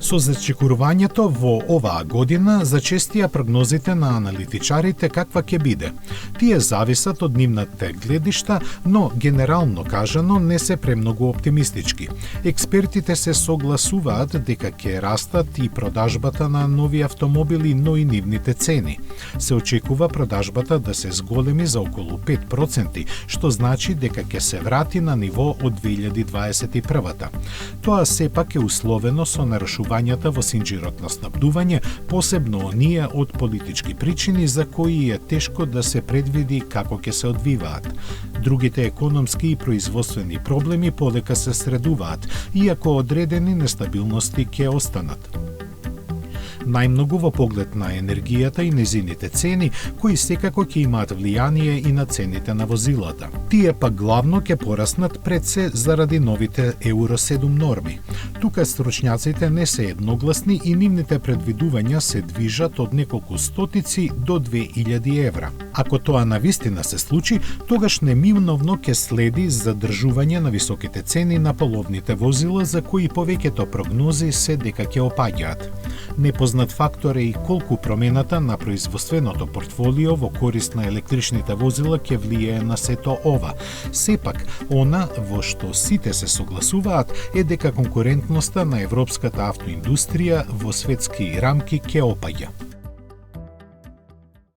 Со зачекорувањето во оваа година зачестија прогнозите на аналитичарите каква ќе биде. Тие зависат од нивните гледишта, но генерално кажано не се премногу оптимистички. Експертите се согласуваат дека ќе растат и продажбата на нови автомобили, но и нивните цени. Се очекува продажбата да се зголеми за околу 5%, што значи дека ќе се врати на ниво од 2021-та. Тоа сепак е условено со нарушувањата во синџирот на снабдување, посебно оние од политички причини за кои е тешко да се предвиди како ќе се одвиваат. Другите економски и производствени проблеми полека се средуваат, иако одредени нестабилности ќе останат. Најмногу во поглед на енергијата и незините цени, кои секако ќе имаат влијание и на цените на возилата. Тие пак главно ќе пораснат пред се заради новите Евро 7 норми. Тука стручњаците не се едногласни и нивните предвидувања се движат од неколку стотици до 2000 евра. Ако тоа навистина се случи, тогаш неминовно ќе следи задржување на високите цени на половните возила, за кои повеќето прогнози се дека ќе опаѓаат. Непознат фактор е и колку промената на производственото портфолио во корист на електричните возила ќе влијае на сето ова. Сепак, она во што сите се согласуваат е дека конкурентноста на европската автоиндустрија во светски рамки ќе опаѓа.